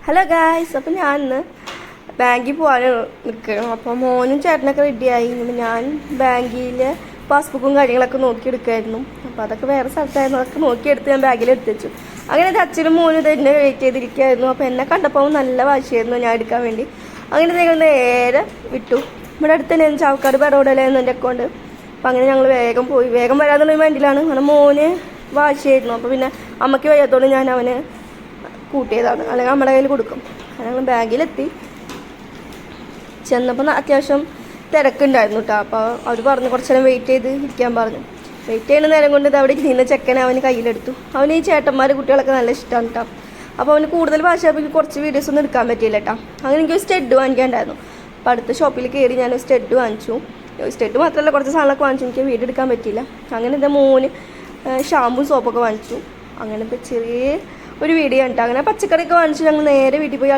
Hello guys, അപ്പോൾ ഞാൻ ഇന്ന് ബാങ്കിൽ പോകാൻ നിൽക്കണം. അപ്പോൾ മോനും ചേട്ടനൊക്കെ റെഡിയായി. ഞാൻ ബാങ്കിൽ പാസ്ബുക്കും കാര്യങ്ങളൊക്കെ നോക്കിയെടുക്കുമായിരുന്നു. അപ്പോൾ അതൊക്കെ വേറെ സ്ഥലത്തായിരുന്നു. അതൊക്കെ നോക്കിയെടുത്ത് ഞാൻ ബാഗിൽ എടുത്തുവെച്ചു. അങ്ങനെ അച്ഛനും മോനും ഇത് എന്നെ വെയിറ്റ് ചെയ്തിരിക്കുകയായിരുന്നു. അപ്പോൾ എന്നെ കണ്ടപ്പോൾ നല്ല വാശിയായിരുന്നു ഞാൻ എടുക്കാൻ വേണ്ടി. അങ്ങനെ ഞങ്ങൾ നേരെ വിട്ടു. ഇവിടെ അടുത്ത് തന്നെ ചാവക്കാട് ബറോഡയിലായിരുന്നു എൻ്റെ അക്കൗണ്ട്. അപ്പോൾ അങ്ങനെ ഞങ്ങൾ വേഗം പോയി. വേഗം വരാനുള്ള വേണ്ടിയിലാണ്. അങ്ങനെ മോന് വാശിയായിരുന്നു. അപ്പോൾ പിന്നെ അമ്മയ്ക്ക് വയ്യാത്തോണ്ട് ഞാൻ അവന് കൂട്ടിയതാണ്, അല്ലെങ്കിൽ നമ്മുടെ കയ്യിൽ കൊടുക്കും. ഞങ്ങൾ ബാഗിലെത്തി. ചെന്നപ്പോൾ അത്യാവശ്യം തിരക്കുണ്ടായിരുന്നു കേട്ടോ. അപ്പോൾ അവർ പറഞ്ഞു കുറച്ച് നേരം വെയിറ്റ് ചെയ്ത് ഇരിക്കാൻ പറഞ്ഞു. വെയിറ്റ് ചെയ്യുന്ന നേരം കൊണ്ട് ഇത് അവിടെ നിന്ന് ചെക്കനെ അവന് കയ്യിലെടുത്തു. അവന് ഈ ചേട്ടന്മാർ കുട്ടികളൊക്കെ നല്ല ഇഷ്ടമാണ് കേട്ടോ. അപ്പോൾ അവന് കൂടുതൽ ഭാഷയായപ്പോൾ കുറച്ച് വീഡിയോസ് ഒന്നും എടുക്കാൻ പറ്റിയില്ല കേട്ടോ. അങ്ങനെ എനിക്ക് ഒരു സ്റ്റഡ് വാങ്ങിക്കാണ്ടായിരുന്നു. അപ്പോൾ അടുത്ത ഷോപ്പിൽ കയറി ഞാൻ സ്റ്റഡ് വാങ്ങിച്ചു. സ്റ്റഡ് മാത്രമല്ല കുറച്ച് സാധനങ്ങളൊക്കെ വാങ്ങിച്ചു. എനിക്ക് വീഡിയോ എടുക്കാൻ പറ്റിയില്ല. അങ്ങനെ എൻ്റെ മോന് ഷാമ്പും സോപ്പൊക്കെ വാങ്ങിച്ചു. അങ്ങനത്തെ ചെറിയ ഒരു വീഡിയോ ഉണ്ട്. അങ്ങനെ പച്ചക്കറിയൊക്കെ വാങ്ങിച്ച് ഞങ്ങൾ നേരെ വീട്ടിൽ പോയി